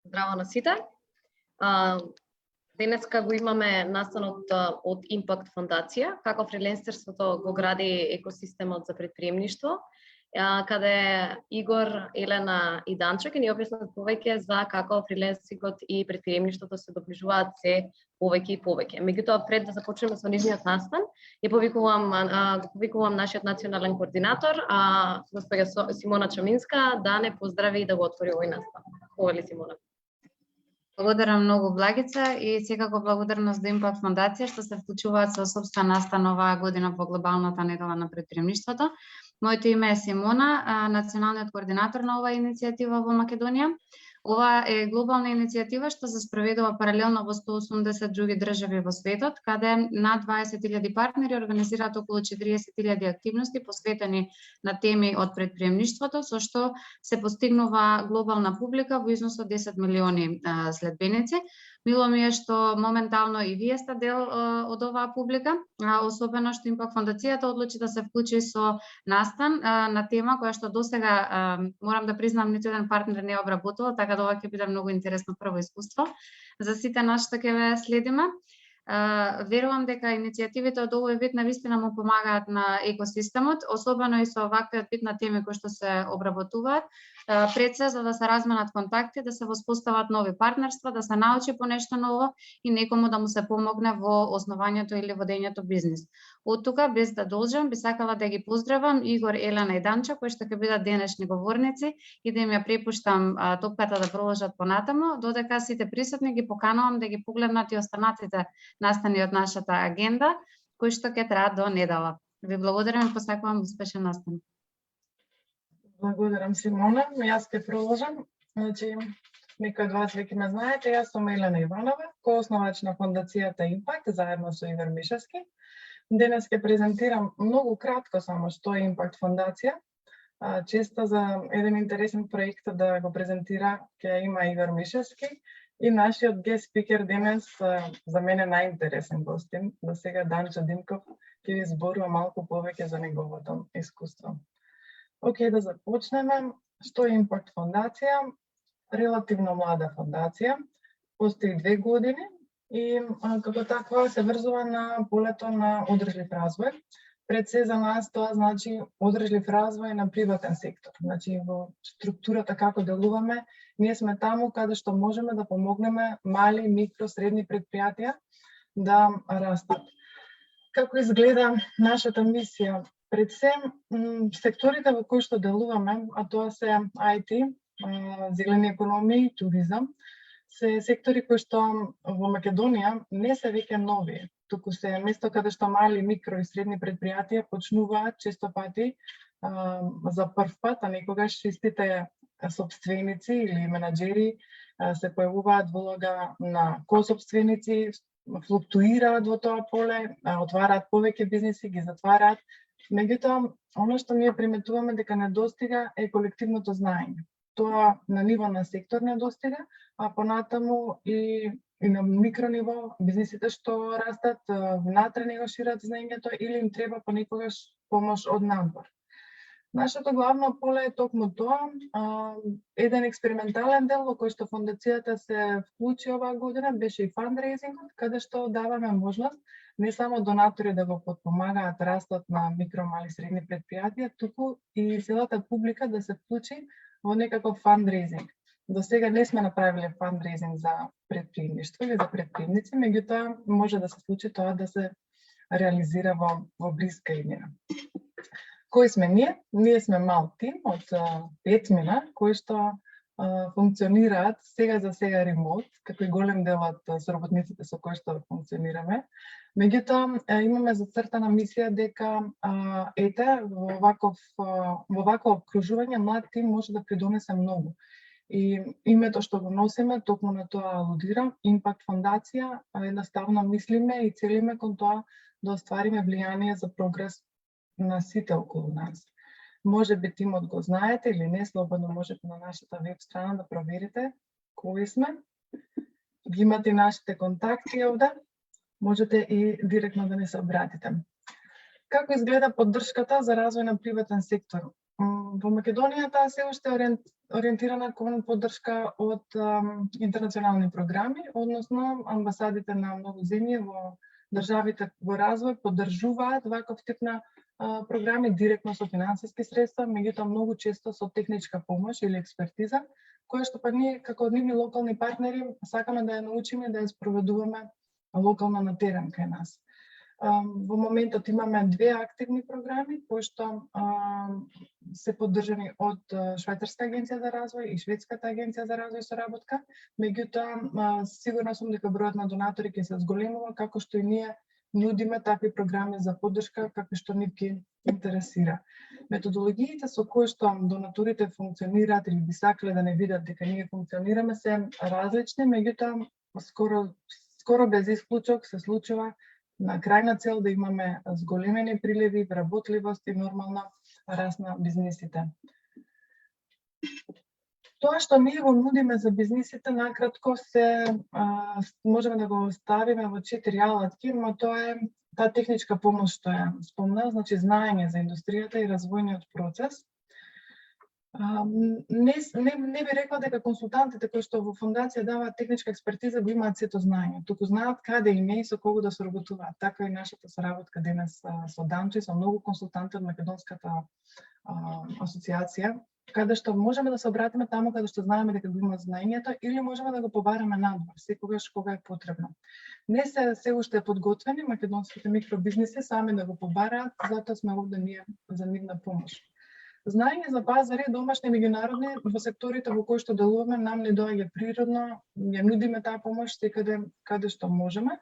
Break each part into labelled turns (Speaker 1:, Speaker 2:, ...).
Speaker 1: Здраво на сите. Денеска го имаме настанот од Impact фондација, како фриленсерството го гради екосистемот за предприемништво, каде Игор, Елена и Данчо ќе ни објаснат повеќе за како фриленсингот и предприемништвото се доближуваат се повеќе и повеќе. Меѓутоа, пред да започнеме со нивниот настан, го повикувам нашиот национален координатор, госпоѓа Симона Чаминска, да не поздрави и да го отвори овој настан. Хвала ли, Симона?
Speaker 2: Благодарам многу, Благица, и секако благодарност до Impact фондација што се вклучуваат со сопствена настана оваа година во глобалната недела на предприемништвото. Моето име е Симона, националниот координатор на оваа иницијатива во Македонија. Ова е глобална иницијатива што се спроведува паралелно во 180 други држави во светот, каде над 20.000 партнери организираат околу 40.000 активности посветени на теми од предприемништвото, со што се постигнува глобална публика во износ од 10 милиони следбеници. Мило ми е што моментално и вие сте дел од оваа публика, особено што Impact фондацијата одлучи да се вклучи со настан на тема која што досега морам да признам ниту еден партнер не обработувал, така да ова ќе биде многу интересно прво искуство за сите нас што ќе ве следиме. Верувам дека иницијативите од овој вид навистина му помагаат на екосистемот, особено и со ваквиот вид на теми кои што се обработуваат, пред се за да се разменат контакти, да се воспостават нови партнерства, да се научи по нешто ново и некому да му се помогне во основањето или водењето бизнис. Од тука, без да должам, би сакала да ги поздравам Игор, Елена и Данча, кои што ќе бидат денешни говорници, и да им ја препуштам топката да продолжат понатаму, додека сите присутни ги поканувам да ги погледнат и останатите настани од нашата агенда, кои што ќе траат до недела. Ви благодарам и посакувам успешен настан.
Speaker 3: Благодарам, Симона. Јас ќе продолжам. Значи, некои од вас веќе ме знаете, јас сум Елена Иванова, коосновач на фондацијата Impact, заедно со Игор Мишевски. Денес ќе презентирам многу кратко само што е Impact фондација. Често за еден интересен проект да го презентира ќе има Игор Мишевски. И нашиот гест спикер денес, за мене најинтересен гостин, до сега Данчо Димков, ќе ви зборува малку повеќе за неговото искуство. Океј, да започнеме. Што е Impact фондација? Релативно млада фондација, постои 2 години и како таква се врзува на полето на одржлив развој. Пред се за нас тоа значи одржлив развој на приватен сектор. Значи во структурата како делуваме, ние сме таму каде што можеме да помогнеме мали, микро, средни предпријатија да растат. Како изгледа нашата мисија? Пред се, секторите во кои што делуваме, а тоа се IT, зелени економии, туризам, се сектори кои што во Македонија не се веќе нови, туку се место каде што мали, микро и средни предпријатија почнуваат често пати за прв пат, а некогаш истите сопственици или менаџери се појавуваат во улога на косопственици, флуктуираат во тоа поле, отвараат повеќе бизниси, ги затвараат. Меѓутоа, оно што ние приметуваме дека недостига е колективното знаење. Тоа на ниво на сектор недостига, а понатаму и на микро ниво, бизнисите што растат, внатре него шират знаењето или им треба понекогаш помош од надвор. Нашето главно поле е токму тоа, еден експериментален дел во кој што фондацијата се вклучи оваа година беше и фандрейзингот, каде што даваме можност не само донатори да го потпомагаат растот на микро, мали, средни предпријатија, туку и целата публика да се вклучи во некаков фандрейзинг. До сега не сме направиле фандрейзинг за предприемништво или за предприемници, меѓутоа може да се случи тоа да се реализира во блиска иднина. Кои сме ние? Ние сме мал тим од 5 кои што функционираат сега за сега ремонт, како и голем дел од соработниците со кои што функционираме. Меѓутоа, имаме зацртана мисија дека во вакво обкружување млад тим може да придонесе многу. И името што го носиме, токму на тоа алудира, Impact фондација, едноставно мислиме и целиме кон тоа да оствариме влијание за прогрес на сите околу нас. Може би тимот го знаете или не, слободно можете на нашата веб страна да проверите кои сме. Ги имате нашите контакти овде, можете и директно да ни се обратите. Како изгледа поддршката за развој на приватен сектор? Во Македонија таа се уште ориентирана кон поддршка од интернационални програми, односно амбасадите на многу земји во државите во развој поддржуваат ваков тип на програми директно со финансиски средства, меѓутоа многу често со техничка помош или експертиза, која што па ние како нивни локални партнери сакаме да ја научиме и да ја спроведуваме локално на терен кај нас. Во моментот имаме две активни програми кои што се поддржани од Швајцарска агенција за развој и Шведската агенција за развој и соработка, меѓутоа сигурна сум дека бројот на донатори ќе се зголемува како што и ние нудиме такви програми за поддршка какви што нив ги интересира. Методологиите со кои што донаторите функционираат или би сакале да не видат дека ние функционираме се различни, меѓутоа скоро без исклучок се случува на крајна цел да имаме зголемени приливи, вработливост и нормална раст на бизнисите. Тоа што ние го нудиме за бизнисите накратко можеме да го ставиме во 4 алатки, но тоа е таа техничка помош што ја спомнав, значи знаење за индустријата и развојниот процес. Не би рекла дека консултантите кои што во фондација даваат техничка експертиза го имаат сето знаење, туку знаат каде и не и со кого да соработуваат. Така и нашата соработка денес со Данчо и со многу консултанти од Македонската асоциација, каде што можеме да се обратиме таму каде што знаеме дека го имаат знаењето или можеме да го побараме надвор, секогаш кога е потребно. Не се уште подготвени македонските микробизнеси сами да го побараат, затоа сме овде ние за нивна помош. Знаење за пазари, домашни и меѓународни, во секторите во кои што делуваме, нам не доаѓа природно, ја нудиме таа помош секаде каде што можеме.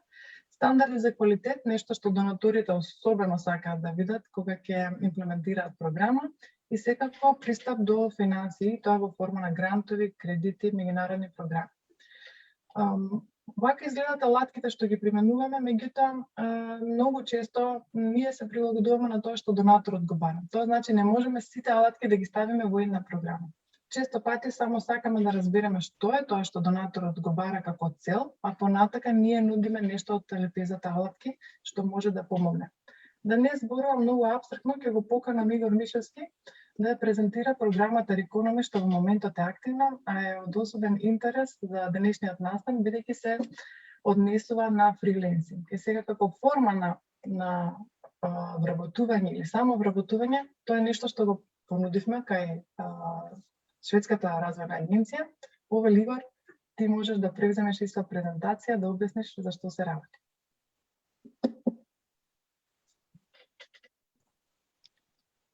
Speaker 3: Стандарди за квалитет, нешто што донаторите особено сакаат да видат кога ќе имплементираат програма, и секако пристап до финансии, тоа во форма на грантови, кредити, меѓународни програми. Вака изгледат алатките што ги применуваме, меѓутоа многу често ние се прилагодуваме на тоа што донаторот го бара. Тоа значи не можеме сите алатки да ги ставиме во една програма. Често пати само сакаме да разбереме што е тоа што донаторот го бара како цел, а понатака ние нудиме нешто од лепезата алатки што може да помогне. Да не зборувам многу апстрактно, ќе го поканам Игор Мишевски да презентира програмата Reconomy, што во моментот е активна, а е од особен интерес за денешниот настан, бидејќи се однесува на фриленсинг. И сега како форма на вработување или само вработување, тоа е нешто што го понудивме кај Шведската развојна агенција. Ове Игор, ти можеш да превземеш исто презентација, да објасниш за што се работи.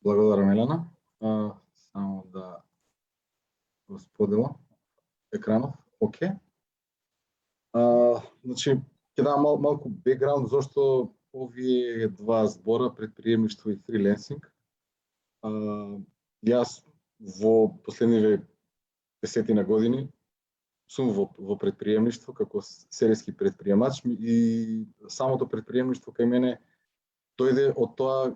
Speaker 4: Благодарам, Елена. Само да го споделам екранов. Окей. Значи, ќе дам малку бекграунд зашто овие два збора, предприемништво и фриленсинг. Јас во последниве 10 години сум во предприемништво како серијски предприемач и самото предприемништво кај мене дојде од тоа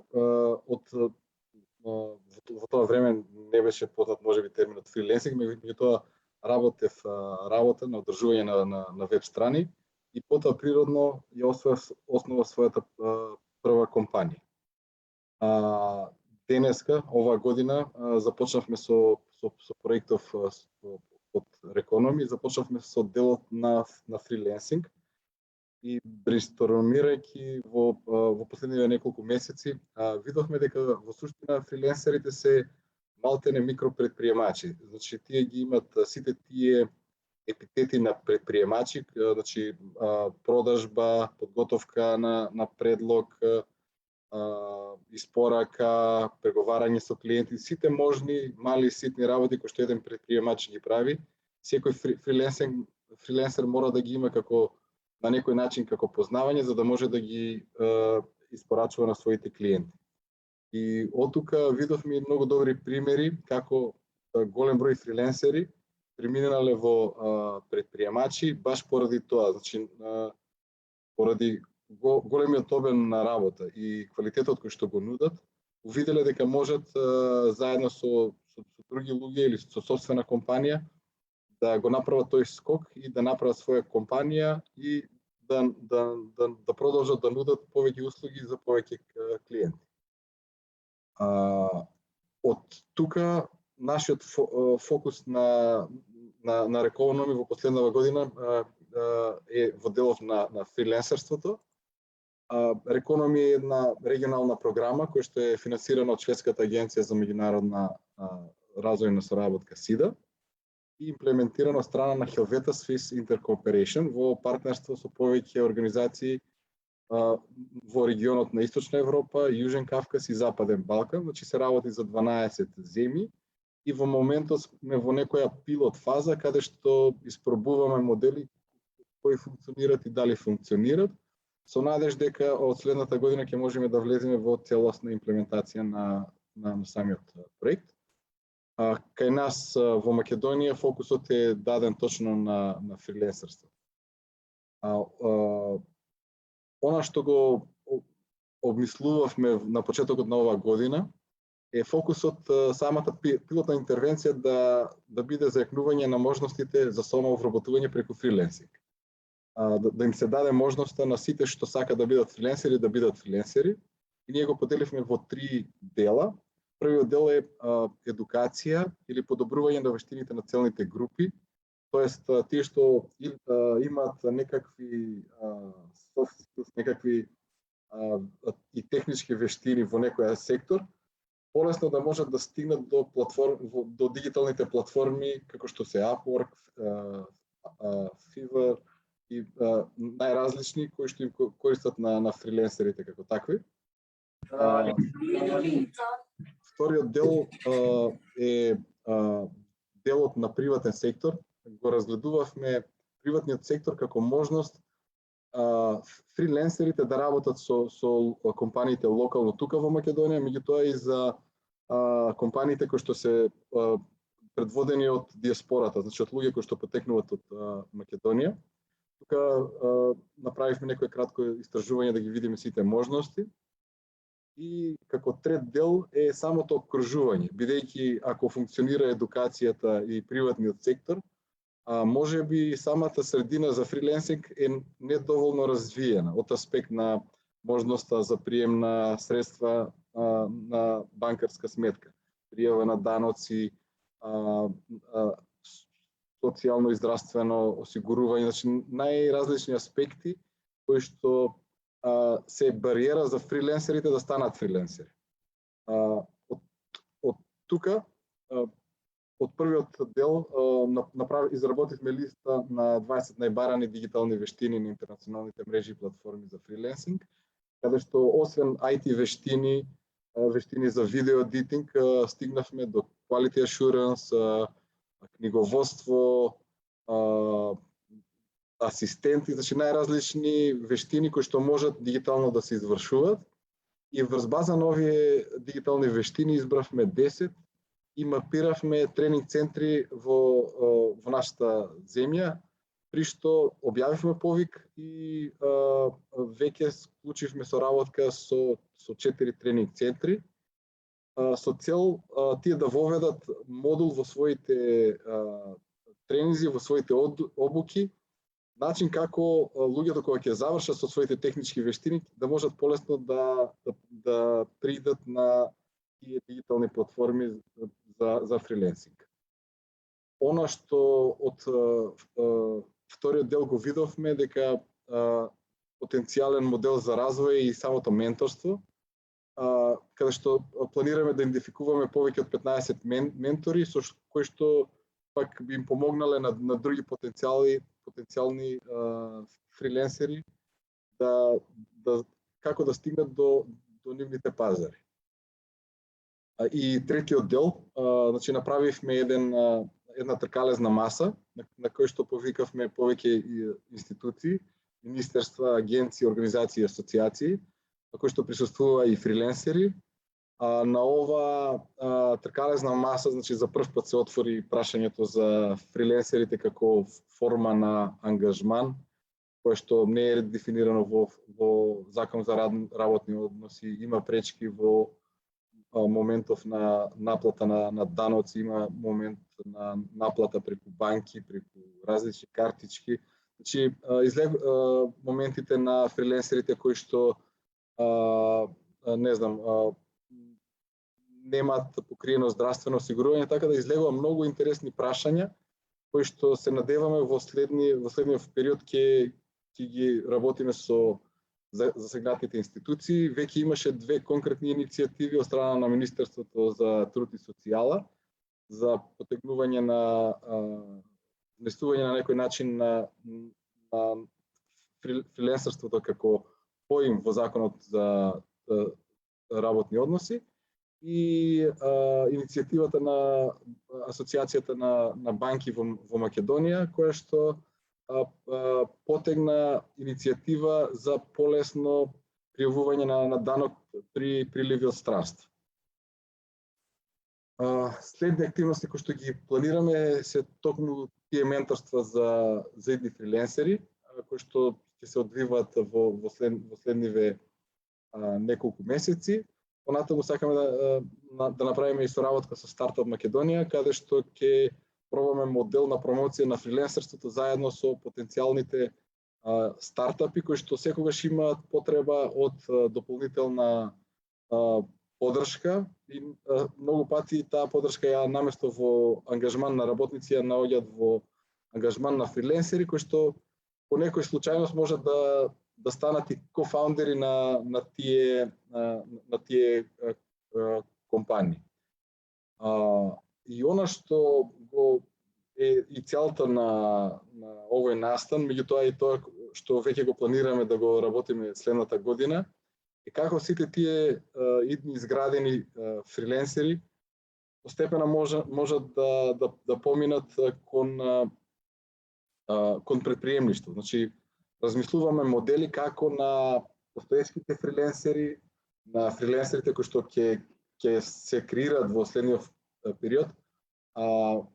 Speaker 4: во тоа време не беше познат можеби терминот фриленсинг, меѓутоа работев работа на одржување на веб страни и потоа природно ја основа својата прва компанија. Денеска, оваа година, започнавме со проектов од Reconomy, започнавме со делот на фриленсинг и брейнстормирајќи во последниве неколку месеци, видовме дека во суштина фриленсерите се малтене микропредприемачи. Значи, тие ги имат сите тие епитети на предприемачи, значи продажба, подготовка на предлог, испорака, преговарање со клиенти, сите можни мали и ситни работи кои што еден предприемач ги прави. Секој фриленсер мора да ги има како на некој начин како познавање за да може да ги испорачува на своите клиенти. И од тука видовме многу добри примери како голем број фриленсери преминале во предприемачи баш поради тоа, значи поради големиот обем на работа и квалитетот кој што го нудат, увиделе дека можат заедно со други луѓе или со сопствена компанија да го направат тој скок и да направат своја компанија и да продолжат да нудат повеќе услуги за повеќе клиенти. од тука нашиот фокус на Reconomy во последнава година е во делов на фриленсерството. Reconomy е една регионална програма која што е финансирана од Шведската агенција за меѓународна развојна соработка СИДА и имплементирана од страна на Helveta Swiss Intercooperation во партнерство со повеќе организации во регионот на Источна Европа, Јужен Кавказ и Западен Балкан, значи се работи за 12 земји и во моментот сме во некоја пилот фаза каде што испробуваме модели кои функционират и дали функционират, со надеж дека од следната година ќе можеме да влеземе во целосна имплементација на самиот проект. Кај нас во Македонија фокусот е даден точно на фриленсерство. Она што го обмислувавме на почетокот на оваа година е фокусот самата пилотна интервенција да биде зајакнување на можностите за самовработување преку фриленсинг. Да им се даде можноста на сите што сака да бидат фриленсери и ние го поделивме во 3 дела. Првиот дел е едукација или подобрување на вештините на целните групи, тоест тие што имаат некакви soft skills, некакви и технички вештини во некој сектор, полесно да можат да стигнат до дигиталните платформи како што се Upwork, Fiverr и најразлични кои што им користат на фриленсерите како такви. Вториот дел е делот на приватен сектор. Го разгледувавме приватниот сектор како можност фриленсерите да работат со компаниите локално тука во Македонија, меѓутоа и за компаниите кои што се предводени од диаспората, значи од луѓе кои што потекнуваат од Македонија. Тука направивме некој кратко истражување да ги видиме сите можности. И како трет дел е самото окружување, бидејќи ако функционира едукацијата и приватниот сектор, може би самата средина за фриленсинг е недоволно развиена од аспект на можноста за прием на средства на банкарска сметка, пријава на даноци, социјално и здравствено осигурување, значи најразлични аспекти кои што се бариера за фриленсерите да станат фриленсери. Од тука, од првиот дел, изработивме листа на 20 најбарани дигитални вештини на интернационалните мрежи и платформи за фриленсинг, каде што освен IT вештини, вештини за видео едитинг, стигнавме до quality assurance, книговодство, асистенти, значи најразлични вештини кои што можат дигитално да се извршуваат. И врз база на овие дигитални вештини избравме 10 и мапиравме тренинг центри во нашата земја, при што објавивме повик и веќе склучивме соработка со 4 тренинг центри со цел тие да воведат модул во своите тренинзи, во своите обуки, начин како луѓето кога ќе завршат со своите технички вештини да можат полесно да придат на тие дигитални платформи за фриленсинг. Она што од вториот дел го видовме дека потенцијален модел за развој и самото менторство, каде што планираме да идентификуваме повеќе од 15 ментори со кои што пак би им помогнале на други потенцијални фриленсери како да стигнат до нивните пазари. И третиот дел, значи направивме една тркалезна маса на кој што повикавме повеќе институции, министерства, агенции, организации и асоциации, на кои што присуствува и фриленсери. На ова тркалезна маса, значи за прв пат се отвори прашањето за фриленсерите како форма на ангажман, кое што не е дефинирано во Закон за работни односи, има пречки во моментов на наплата на даноци, има момент на наплата преку банки, преку различни картички. Значи, моментите на фриленсерите кои што не знам, немаат покриено здравствено осигурување, така да излегува многу интересни прашања кои што се надеваме во следниот период ќе ги работиме со засегнатите институции. Веќе имаше 2 конкретни иницијативи од страна на Министерството за труд и социјала за потегнување на внесување на некој начин на фриленсерството како поим во законот за работни односи и иницијативата на Асоциацијата на банки во Македонија, која што потегна иницијатива за полесно пријавување на данок при приливи од странство. Следни активности кои што ги планираме се токму тие менторства за идни фриленсери, кои што ќе се одвиваат во следниве неколку месеци. Понатаму сакаме да направиме и соработка со Стартап Македонија, каде што ќе пробаме модел на промоција на фрилансерството заедно со потенцијалните стартапи кои што секогаш имаат потреба од дополнителна поддршка и многу пати таа поддршка ја наместо во ангажман на работници ја наоѓаат во ангажман на фриленсери кои што по некој случајност можат да станат и кофаундери на тие компании. И она што го е и целта на овој настан, меѓутоа и тоа што веќе го планираме да го работиме следната година, е како сите тие идни изградени фриленсери постепено можат да поминат кон предприемништво. Значи, размислуваме модели како на постоечките фриленсери, на фриленсерите кои што ќе се креираат во следниот период,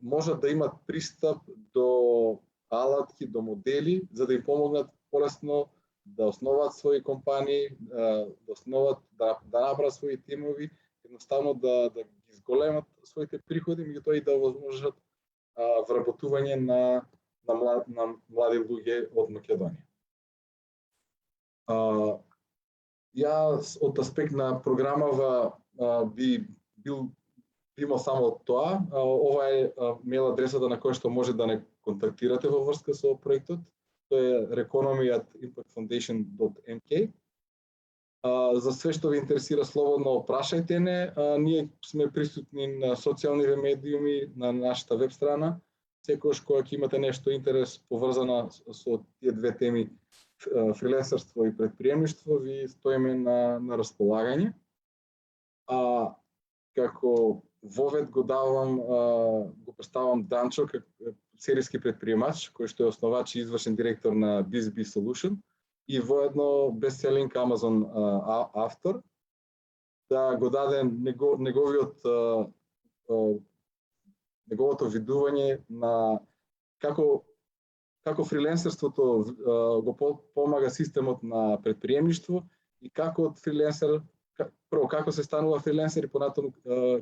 Speaker 4: можат да имат пристап до алатки, до модели, за да им помогнат полесно да основаат своји компании, да направат своји тимови, едноставно да ги зголемат своите приходи, меѓутоа и да овозможат вработување на млади луѓе од Македонија. Јас од аспект на програмава би имал само тоа. Ова е мейл адресата на која што може да не контактирате во врска со проектот. Тоа е reconomy@impactfoundation.mk. За све што ви интересира, слободно прашајте не. Ние сме присутни на социјалните медиуми, на нашата веб страна. Секогаш кога ќе имате нешто интерес поврзано со тие две теми, фриленсерство и предприемништво, ви стоиме на располагање. Како вовед го представам Данчо како серијски предприемач, кој што е основач и извршен директор на BizB Solution и воедно бестселинг Amazon автор, да го даде неговото видување на како фриленсерството го помага системот на предприемништво и како од фриленсер, прво како се станува фриленсер и понатаму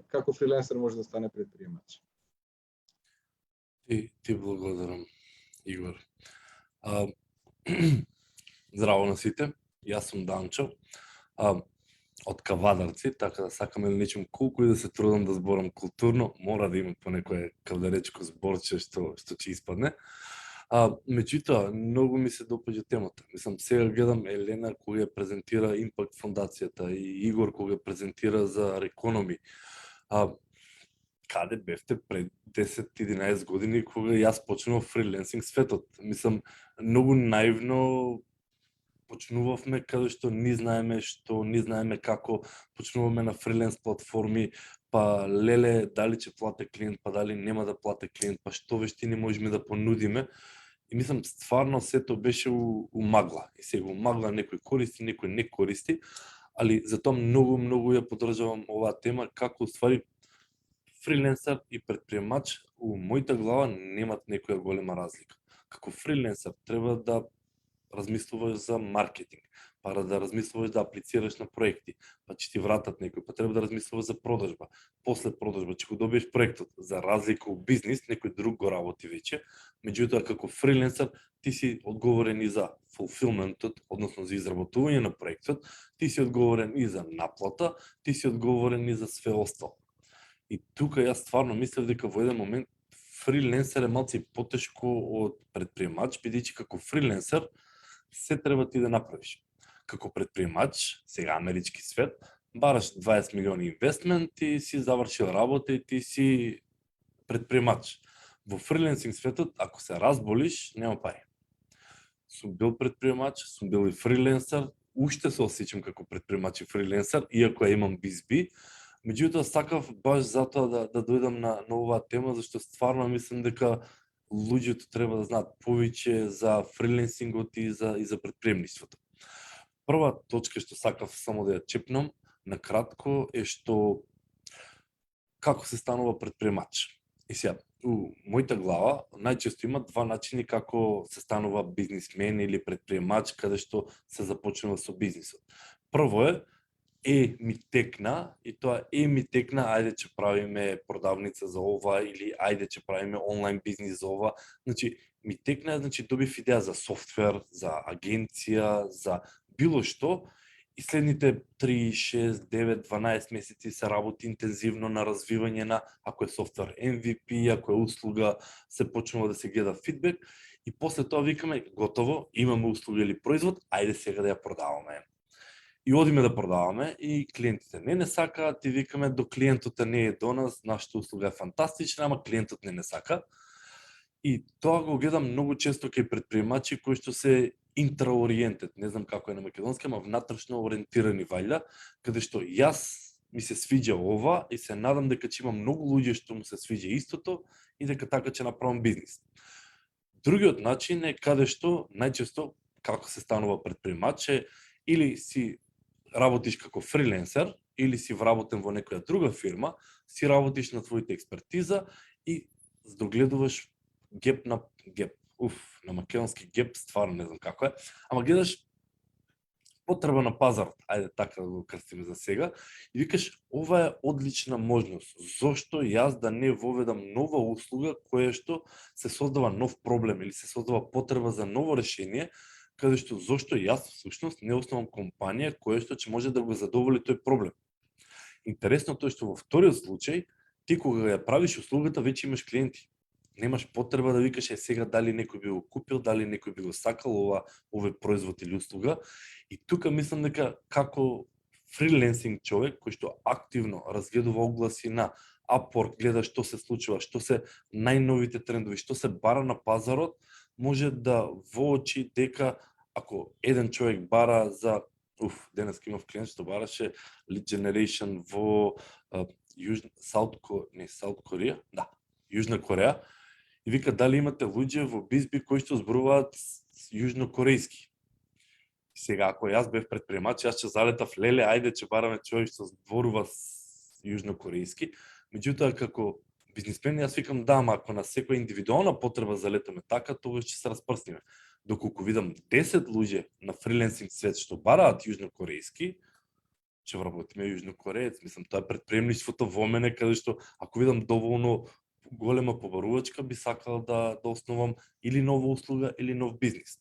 Speaker 4: како фриленсер може да стане предприемач.
Speaker 5: Ти благодарам, Игор. Здраво на сите, јас сум Данчо, од Кавадарци, така да сакам или нечем колку и да се трудам да зборам културно, мора да има по некое кавдаречко зборче што ќе испадне. Меѓутоа, многу ми се допаѓа темата. Мислам, сега гледам Елена кога ја презентира Импакт фондацијата и Игор кога ја презентира за Reconomy. Каде бевте пред 10-11 години кога јас почнував фриленсинг светот? Мислам, многу наивно почнувавме каде што не знаеме како, почнуваме на фриленс платформи, па леле дали ќе плате клиент, па дали нема да плате клиент, па што вештини можеме да понудиме. И мислам, стварно сето беше у магла. И сега у магла некој користи, некој не користи, али затоа многу ја поддржавам оваа тема, како ствари фриленсер и предприемач у мојата глава немат некоја голема разлика. Како фриленсер треба да размислуваш за маркетинг, па да размислуваш да аплицираш на проекти, па ќе ти вратат некој, па треба да размислуваш за продажба. После продажба ќе го добиеш проектот, за разлика од бизнис, некој друг го работи веќе. Меѓутоа како фриленсер ти си одговорен и за фулфилментот, односно за изработување на проектот, ти си одговорен и за наплата, ти си одговорен и за све остало. И тука јас стварно мислев дека во еден момент фриленсер е малце потешко од предприемач, бидејќи како фриленсер се треба ти да направиш. Како предприемач, сега амерички свет, бараш 20 милиони инвестмент, ти си завршил работа и ти си предприемач. Во фриленсинг светот, ако се разболиш, нема пари. Сум бил предприемач, сум бил и фриленсер, уште се осеќам како предприемач и фриленсер, иако ја имам BSB. Меѓутоа, сакав баш затоа да дојдам на оваа тема, зашто стварно мислам дека луѓето треба да знаат повеќе за фриленсингот и за предприемништвото. Прва точка што сакав само да ја чепнам, на кратко, е што како се станува предприемач. И сега, у мојата глава најчесто има два начини како се станува бизнисмен или предприемач, каде што се започнува со бизнисот. Прво ми текна, и тоа ми текна, ајде че правиме продавница за ова, или ајде че правиме онлайн бизнис за ова. Значи, ми текна, добив идеја за софтвер, за агенција, за било што, и следните 3, 6, 9, 12 месеци се работи интензивно на развивање на, ако е софтвер MVP, ако е услуга, се почнува да се гледа фидбек, и после тоа викаме, готово, имаме услуга или производ, ајде сега да ја продаваме. И одиме да продаваме, и клиентите не сакаат, и викаме, до клиентот не е до нас, нашата услуга е фантастична, ама клиентот не сака. И тоа го гледам многу често кај предприемачи кои што се intra-oriented, не знам како е на македонски, ама внатрешно ориентирани вајда, каде што јас ми се свиѓа ова и се надам дека ќе има многу луѓе што му се свиѓа истото и дека така ќе направам бизнис. Другиот начин е каде што најчесто како се станува предприемач е или си работиш како фриленсер, или си вработен во некоја друга фирма, си работиш на твоите експертиза и здогледуваш геп на геп. На македонски геп, стварно не знам како е, ама гледаш потреба на пазарот, ајде така да го крстиме за сега, и викаш, ова е одлична можност, зошто јас да не воведам нова услуга која што се создава нов проблем или се создава потреба за ново решение, каде што зошто јас всушност не основам компанија која што ќе може да го задоволи тој проблем. Интересното е што во вториот случај, ти кога ја правиш услугата, веќе имаш клиенти. Немаш потреба да викаш сега дали некој би го купил, дали некој би го сакал овој производ или услуга. И тука мислам дека како фриленсинг човек кој што активно разгледува огласи на Upwork, гледа што се случува, што се најновите трендови, што се бара на пазарот, може да воочи дека ако еден човек бара за денес имав клиент што бараше lead generation во Јужна Кореја, и вика дали имате луѓе во BSB кои што зборуваат јужнокорејски. Сега ако јас бев предприемач, јас ќе залетав леле, ајде ќе бараме човек што зборува јужнокорејски. Меѓутоа како бизнисмен јас викам да, ама ако на секоја индивидуална потреба залетаме така, тогаш ќе се распрстиме. Доколку видам 10 луѓе на фрилансинг свет што бараат јужнокорејски, ќе вработиме јужнокореец. Мислам, тоа е предприемништвото во мене, каде што ако видам доволно голема побарувачка, би сакал да основам или нова услуга или нов бизнис.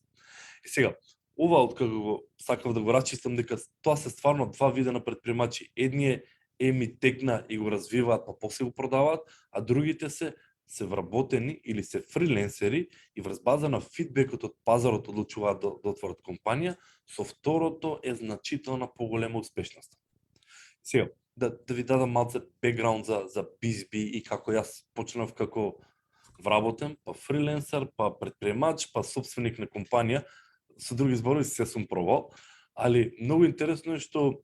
Speaker 5: И сега, ова откако го сакав да го расчистам дека тоа се стварно два вида на предприемачи. Едни ми текна и го развиваат, па после го продаваат, а другите се вработени или се фриленсери и врз база на фидбекот од пазарот одлучуваат да отворат компанија, со второто е значителна поголема успешност. Сега, да ви дадам малце бекграунд за BSB и како јас почнав како вработен, па фриленсер, па предприемач, па собственик на компанија. Со други зборови се сум пробал, али многу интересно е што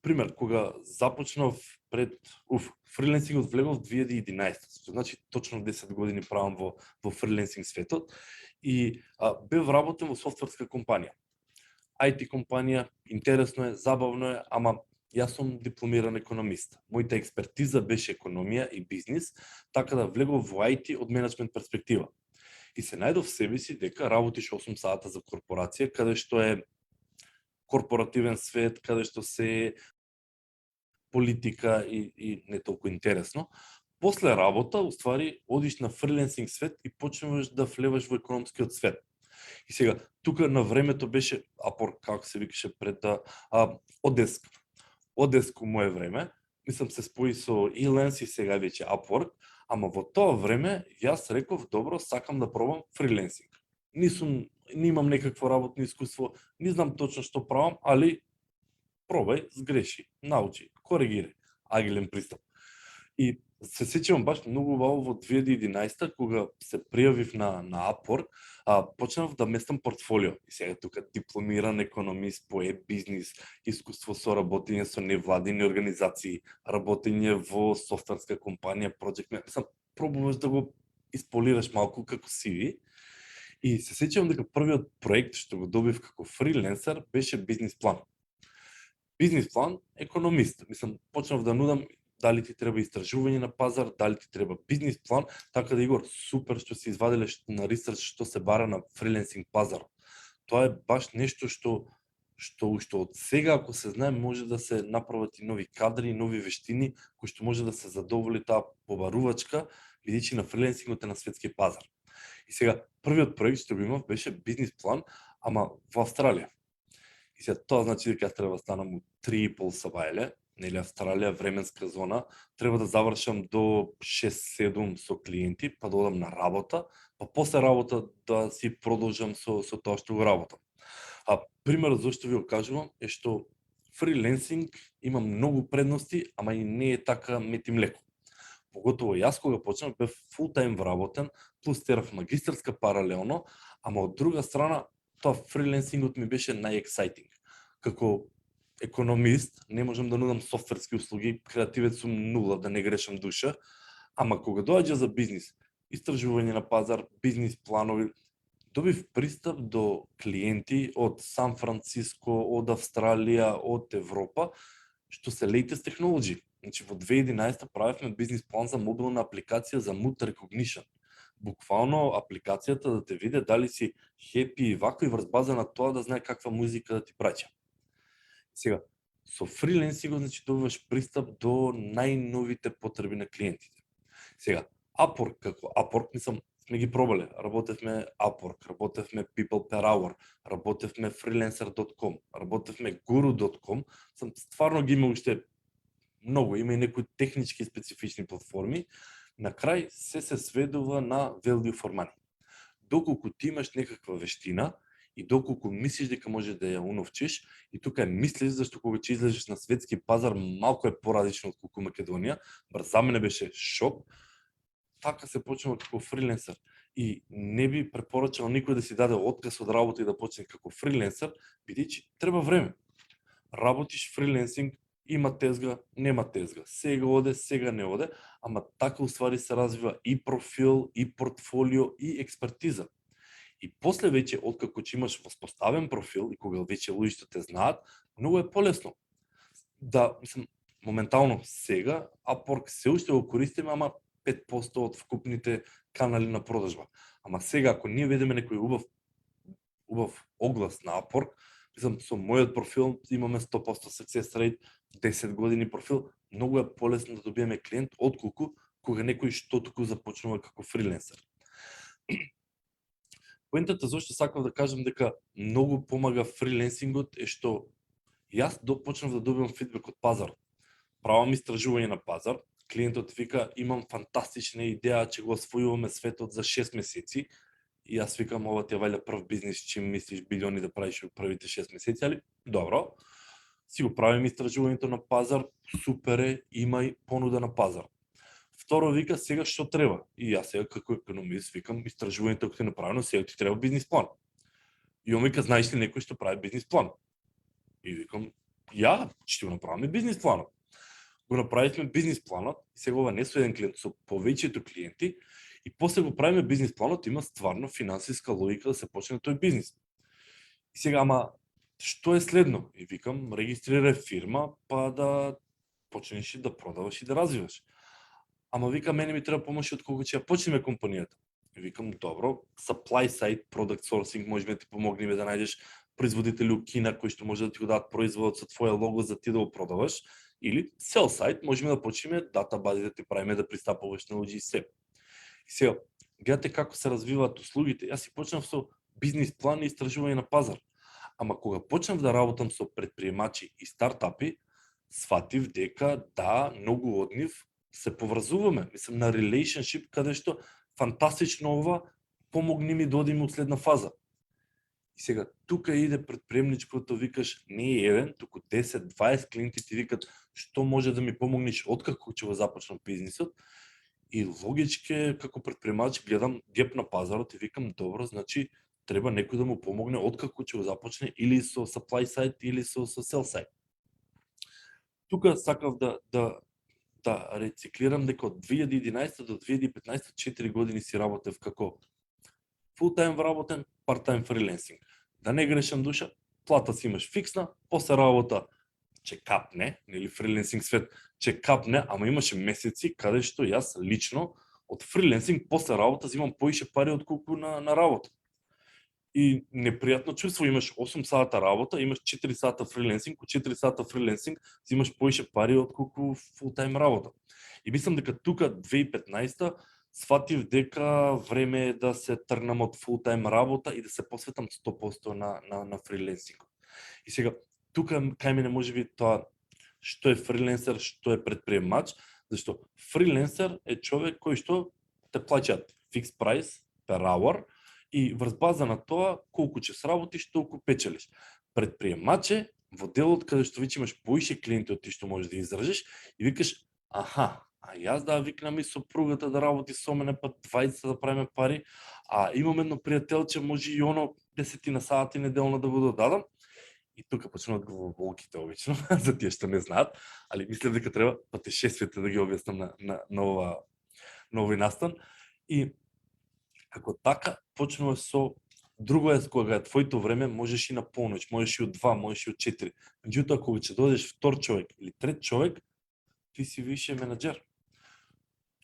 Speaker 5: пример, кога започнав фриленсингот влегов 2011, што значи точно 10 години правам во фриленсинг светот и бев вработен во софтверска компанија. IT компанија, интересно е, забавно е, ама јас сум дипломиран економист. Мојата експертиза беше економија и бизнис, така да влегов во IT од менеджмент перспектива. И се најдов себе си дека работиш 8 сата за корпорација, каде што е корпоративен свет, каде што се политика и не толку интересно. После работа, уствари, одиш на фриленсинг свет и почнуваш да влеваш во економскиот свет. И сега, тука на времето беше Upwork, како се викаше пред Odesk. Odesk мое време, мислам се спои со Elance и сега веќе Upwork, ама во тоа време јас реков, добро, сакам да пробам фриленсинг. Не имам некакво работно искуство, не знам точно што правам, али пробај, сгреши, научи, коригирај, агилен пристап. И се сеќавам баш многу убаво во 2011 кога се пријавив на Upwork, почнав да местам портфолио. И сега тука дипломиран економист по бизнис, искуство со работење со невладини организации, работење во софтверска компанија, project manager. Пробуваш да го исполираш малку како CV. И се сеќавам дека првиот проект што го добив како фриленсер беше бизнис план. Бизнис план, економист. Почнав да нудам дали ти треба истражување на пазар, дали ти треба бизнис план, така да Игор, супер што се извадиле на ресерч што се бара на фриленсинг пазар. Тоа е баш нешто што од сега, ако се знае, може да се направат и нови кадри, нови вештини, кои што може да се задоволи таа побарувачка, бидејќи на фриленсингот е на светски пазар. И сега, првиот проект што го имав беше бизнис план, ама во Австралија. И сега тоа значи дека треба да станам у 3,5 сабајле, нели Австралија, временска зона, треба да завршам до 6-7 со клиенти, па да одам на работа, па после работа да си продолжам со тоа што го работам. Примерот зашто ви го кажувам е што фриленсинг има многу предности, ама и не е така мет и млеко. Поготово јас кога почнав бев фултајм вработен, плюс терав магистарска паралелно, ама од друга страна тоа фриленсингот ми беше најексајтинг. Како економист не можам да нудам софтверски услуги, креативец сум нула, да не грешам душа, ама кога доаѓа за бизнис, истражување на пазар, бизнис планови, добив пристап до клиенти од Сан Франциско, од Австралија, од Европа, што се latest technology. Значи во 2011 правевме бизнис план за мобилна апликација за mood recognition. Буквално апликацијата да те види дали си хепи и вако и врз база на тоа да знае каква музика да ти праќа. Сега, со фриленсингот значи добиваш пристап до најновите потреби на клиентите. Сега, Upwork како Upwork, сме ги пробале. Работевме Upwork, работевме People Per Hour, работевме freelancer.com, работевме guru.com. Стварно ги има уште многу, има и некои технички и специфични платформи. На крај се сведува на value for money. Доколку ти имаш некаква вештина и доколку мислиш дека може да ја уновчиш, и тука мислиш зашто кога ќе излезеш на светски пазар малку е поразлично од колку Македонија, бар за мене беше шок. Така се почнува како фриленсер и не би препорачал никој да си даде отказ од работа и да почне како фриленсер, бидејќи треба време. Работиш фриленсинг, има тезга, нема тезга. Сега оде, сега не оде, ама така уствари се развива и профил, и портфолио, и експертиза. И после веќе, откако ќе имаш воспоставен профил и кога веќе луѓето те знаат, многу е полесно. Да, моментално сега, Upwork се уште го користиме, ама 5% од вкупните канали на продажба. Ама сега, ако ние ведеме некој убав оглас на Upwork, со мојот профил имаме 100% success rate, 10 години профил, многу е полесно да добиеме клиент, отколку кога некој што туку започнува како фриленсер. Поентата зашто сакав да кажам дека многу помага фриленсингот е што јас почнав да добивам фидбек од пазарот. Правам истражување на пазар, клиентот вика имам фантастична идеја, че го освојуваме светот за 6 месеци. И јас викам, ова ти е вајде прв бизнис, чим мислиш билиони да правиш во првите 6 месеци, али добро. Си го правим истражувањето на пазар, супер е, има и понуда на пазар. Второ вика, сега што треба? И јас сега како економист викам, истражувањето како ти направено, сега ти треба бизнис план. И он вика, знаеш ли некој што прави бизнис план? И викам, ја, ќе го направиме бизнис планот. Го направивме бизнис планот, и сега ова не со еден клиент, со повеќето клиенти, и после го правиме бизнис планот, има стварно финансиска логика да се почне тој бизнис. И сега, ама, што е следно? И викам, регистрирај фирма, па да почнеш да продаваш и да развиваш. Ама вика, мене ми треба помош од кога ќе ја почнеме компанијата. И викам, добро, supply side product sourcing можеме да ти помогнеме да најдеш производители у Кина кои што може да ти го дадат производот со твоја лого за ти да го продаваш, или sell side можеме да почнеме датабази да ти правиме да пристапуваш на луѓе и се. И сега, гледате како се развиваат услугите. Јас си почнав со бизнис план и истражување на пазар. Ама кога почнав да работам со предприемачи и стартапи, сватив дека да, многу од нив се поврзуваме. Мислам на relationship каде што фантастично ова, помогни ми да одиме од следна фаза. И сега тука иде предприемничкото, викаш не е еден, туку 10-20 клиенти ти викат што може да ми помогнеш откако ќе го започнам бизнисот. И логички како предприемач гледам геп на пазарот и викам добро, значи треба некој да му помогне откако ќе го започне или со supply side или со sell side. Тука сакав да рециклирам дека од 2011 до 2015 4 години си работев како full-time вработен, part-time фриленсинг. Да не грешам душа, плата си имаш фиксна, после работа че капне, нели фриленсинг свет че капне, ама имаше месеци каде што јас лично од фриленсинг после работа взимам поише пари отколку на работа. И непријатно чувство, имаш 8 сата работа, имаш 4 сата фриленсинг, од 4 сата фриленсинг взимаш поише пари отколку фултайм работа. И мислам дека тука 2015 сватив дека време е да се тргнам од фултайм работа и да се посветам 100% на фриленсинг. И сега тука кај мене можеби тоа што е фриленсер, што е предприемач, зашто фриленсер е човек кој што те плаќаат фикс прайс per hour и врз база на тоа колку час работиш, толку печелиш. Предприемач е во делот каде што веќе имаш поише клиенти од ти што можеш да издржиш и викаш аха, а јас да викнам и сопругата да работи со мене па 20 да правиме пари, а имам едно пријателче може и оно 10 на сати неделно да го додадам. И тука почнуваат главоболките обично, за тие што не знаат, али мислев дека треба патешествието да ги објаснам на овој настан. И како така почнува со друго е кога е твоето време, можеш и на полноќ, можеш и од 2, можеш и од 4. Меѓутоа кога ќе дојдеш втор човек или трет човек, ти си више менаџер.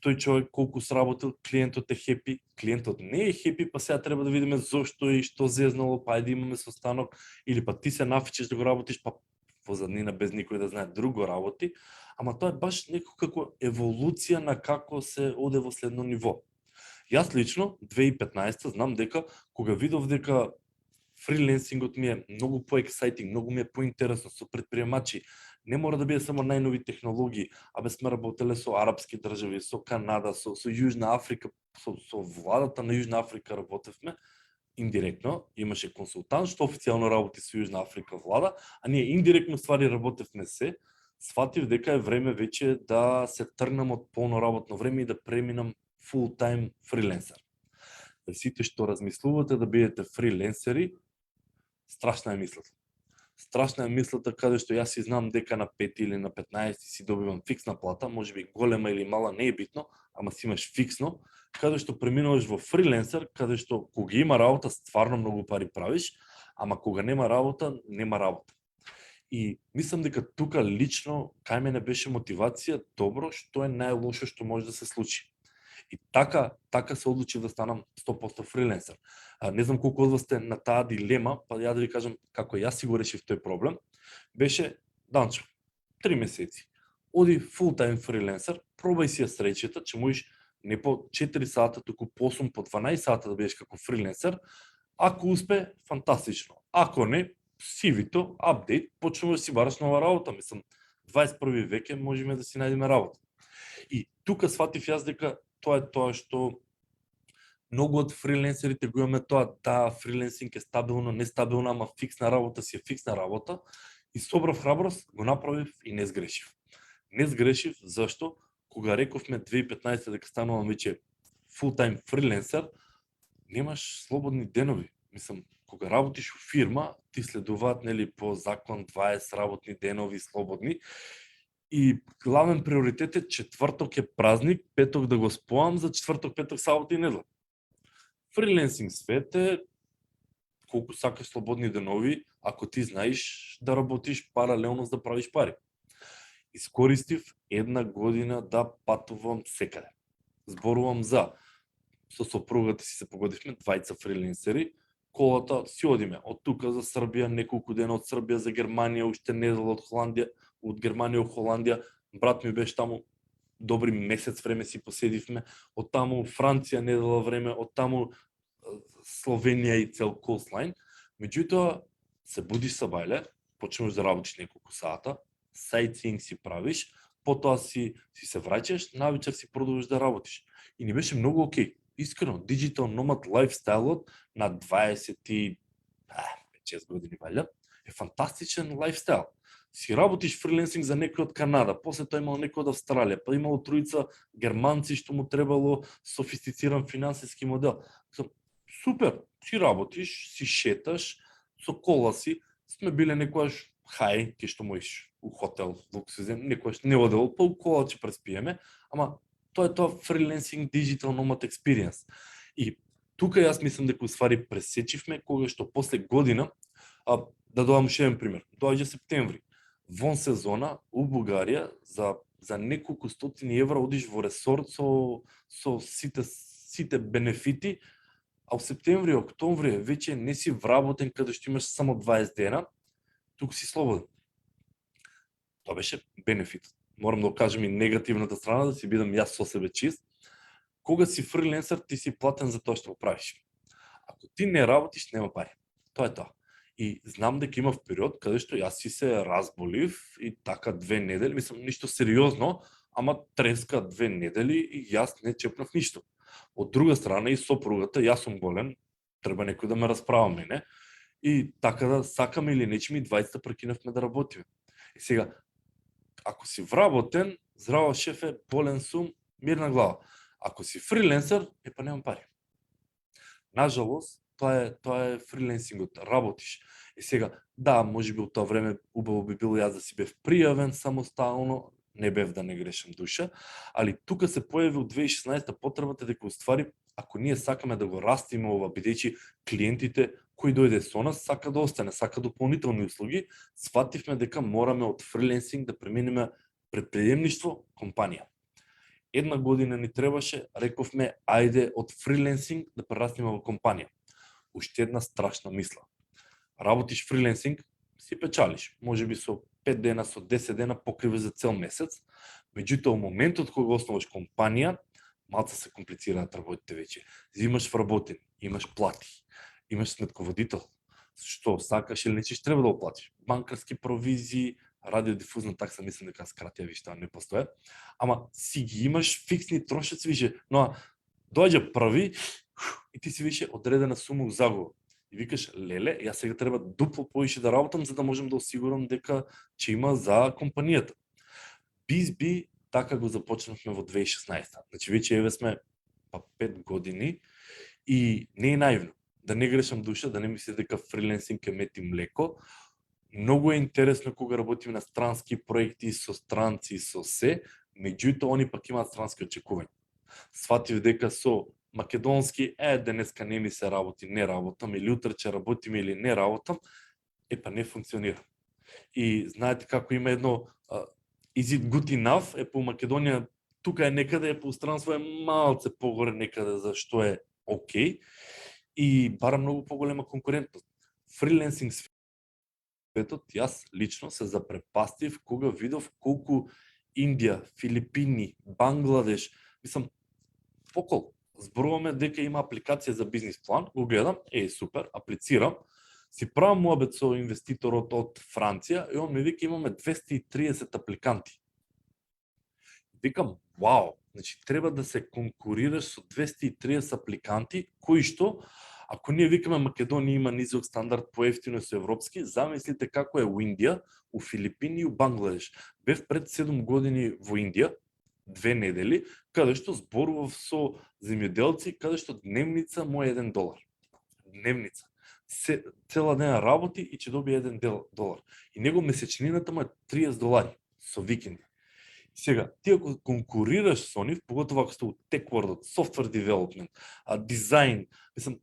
Speaker 5: Тој човек колку сработил, клиентот е хепи, клиентот не е хепи, па сега треба да видиме зошто и што зезнало, па ајде имаме состанок, или па ти се нафичиш да го работиш, па во заднина без никој да знае друго работи, ама тоа е баш некако еволуција на како се оде во следно ниво. Јас лично 2015 знам дека кога видов дека фриленсингот ми е многу поексајтинг, многу ми е поинтересно со предприемачи, не мора да биде само најнови технологии, абе сме работеле со арапски држави, со Канада, со Јужна Африка, со владата на Јужна Африка работевме, индиректно, имаше консултант што официјално работи со Јужна Африка влада, а ние индиректно ствари работевме се, сватив дека е време веќе да се тргнам од полно работно време и да преминам full-time фриленсер. Сите што размислувате да бидете фриленсери, страшна е мислата. Страшна е мислата каде што јас си знам дека на 5 или на 15 си добивам фиксна плата, можеби голема или мала, не е битно, ама си имаш фиксно, каде што преминуваш во фриленсер, каде што кога има работа, стварно многу пари правиш, ама кога нема работа, нема работа. И мислам дека тука лично кај мене беше мотивација, добро, што е најлошо што може да се случи. И така се одлучив да станам 100% фриленсер. Не знам колку од вас сте на таа дилема, па ја да ви кажам како јас си го решив тој проблем. Беше, Данчо, 3 месеци. Оди full-time фриленсер, пробај си ја среќата, че можеш не по 4 сата, туку по 8, по 12 сата да бидеш како фриленсер. Ако успе, фантастично. Ако не, CV-то, апдейт, почнуваш да си бараш нова работа. Мислам, 21 век можеме да си најдеме работа. И тука сватив јас дека тоа е тоа што многу од фриленсерите го имаме тоа, да, фриленсинг е стабилно, нестабилно, ама фиксна работа си е фиксна работа. И собрав храброст, го направив и не сгрешив. Не сгрешив, зашто? Кога рековме 2015 дека станувам веќе full-time фриленсер, немаш слободни денови. Мислам, кога работиш у фирма, ти следуваат нели по закон 20 работни денови слободни. И главен приоритет е четврток е празник, петок да го споам, за четврток, петок, сабота и недела. Фриленсинг свет е колку сакаш слободни денови, ако ти знаеш да работиш паралелно за да правиш пари. Искористив 1 година да патувам секаде. Зборувам за со сопругата си се погодивме, 20 фриленсери, колата си одиме од тука за Србија, неколку дена од Србија за Германија, уште недела од Холандија, од Германија во Холандија, брат ми беше таму, добри месец време си поседивме, од таму Франција недела време, од таму Словенија и цел coastline. Меѓутоа, се будиш са бајле, почнеш да работиш неколку сата, sightseeing си правиш, потоа си се враќаш, навечер си продолжиш да работиш. И ни беше многу окей. Искрено, digital nomad лайфстайлот на 26 години валја е фантастичен лайфстайл. Си работиш фриленсинг за некој од Канада, после тоа имало некој од Австралија, па имало тројца германци што му требало софистициран финансиски модел. Супер, си работиш, си шеташ, со кола си, сме биле некојаш хај, ке што можеш у хотел, луксузен, некојаш не одело, па у кола ќе преспиеме, ама тоа е тоа фриленсинг digital nomad experience. И тука јас мислам дека уствари пресечивме кога што после година, да дадам уште еден пример. Доаѓа септември, вон сезона у Бугарија за неколку стотини евра одиш во ресорт со сите бенефити, а у септември, октомври веќе не си вработен каде што имаш само 20 дена, туку си слободен. Тоа беше бенефит. Морам да кажам и негативната страна, да си бидам јас со себе чист. Кога си фриленсер, ти си платен за тоа што го правиш. Ако ти не работиш, нема пари. Тоа е тоа. И знам дека имав период каде што јас си се разболив и така 2 недели, мислам ништо сериозно, ама треска 2 недели и јас не чепнав ништо. Од друга страна и сопругата, јас сум болен, треба некој да ме расправа мене. И така да сакаме или нечеми, 20 прекинавме да работиме. И сега, ако си вработен, здраво шефе, болен сум, мирна глава. Ако си фриленсер, па немам пари. Нажалост, тоа е фриленсингот, работиш. И сега, да, можеби од тоа време убаво би било јас да си бев пријавен самостално, не бев да не грешам душа, али тука се појави од 2016 потребата дека уствари, ако ние сакаме да го растиме ова, бидејќи клиентите кој дојде со нас сака да остане, сака дополнителни услуги, свативме дека мораме од фриленсинг да преминеме предприемништво компанија. 1 година ни требаше, рековме, ајде од фриленсинг да прерастиме во компанија. Уште една страшна мисла. Работиш фриленсинг, си печалиш, можеби со 5 дена, со 10 дена покриваш за цел месец, меѓутоа во моментот кога основаш компанија, малку се комплицираат работите веќе. Имаш вработени, имаш плати, имаш сметководител, што сакаш или нечеш треба да оплатиш. Банкарски провизии, радиодифузна такса, мислам дека скратија вишта не постоја, ама си ги имаш фиксни трошоци више, но доаѓа први и ти си више одредена сума у загуба. И викаш, леле, јас сега треба дупло повише да работам за да можам да осигурам дека ќе има за компанијата. BizB така го започнавме во 2016. Значи веќе еве сме 5 години и не е наивно. Да не грешам душа, да не мисли дека фриленсинг е мет и млеко. Многу е интересно кога работиме на странски проекти со странци и со се, меѓутоа они пак имаат странски очекувања. Сватив дека со македонски, денеска не ми се работи, не работам, или утре ќе работиме или не работам, па не функционира. И знаете како има едно is it good enough, по Македонија, тука е некаде, по странство е малце погоре некаде за што е окей, и бара многу поголема конкурентност. Фриленсинг светот, јас лично се запрепастив кога видов колку Индија, Филипини, Бангладеш, мислам, покол. Зборуваме дека има апликација за бизнис план, го гледам, супер, аплицирам, си правам муабет со инвеститорот од Франција и он ми вика имаме 230 апликанти. Викам, вау, значи треба да се конкурираш со 230 апликанти, кои што, ако ние викаме Македонија има низок стандард поевтино со европски, замислите како е у Индија, у Филипини и у Бангладеш. Бев пред 7 години во Индија, 2 недели, каде што зборував со земјоделци, каде што дневница му е $1. Дневница. Цела ден работи и ќе добие $1. И него месечнината му е $30 со викенди. Сега, ти ако конкурираш со нив, поготово ако сте у tech world, software development, дизајн, мислам,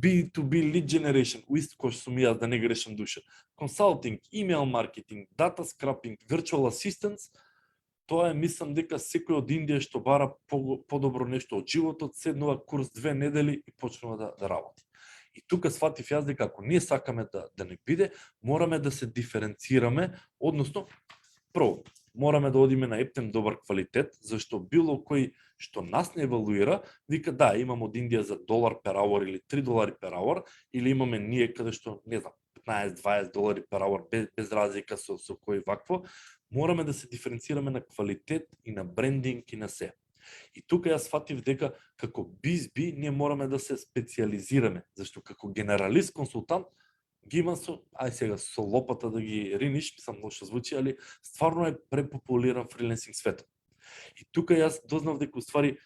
Speaker 5: B2B lead generation, у исто кој што сум јас, да не грешам душа, consulting, email marketing, data scrapping, virtual assistants, тоа е, мислам дека секој од Индија што бара подобро нешто од животот, седнува курс 2 недели и почнува да работи. И тука сватив јас дека ако ние сакаме да не биде, мораме да се диференцираме, односно, прво, мораме да одиме на ептен добар квалитет, зашто било кој што нас не евалуира, вика да, имам од Индија за $1 per hour или $3 per hour, или имаме ние каде што, не знам, $15-20 per hour, без разлика со кој вакво, мораме да се диференцираме на квалитет и на брендинг и на се. И тука јас фатив дека како B2B ние мораме да се специализираме, зашто како генералист консултант ги има сега со лопата да ги риниш, мислам лошо звучи, али стварно е препопулиран фриленсинг светот. И тука јас дознав дека уствари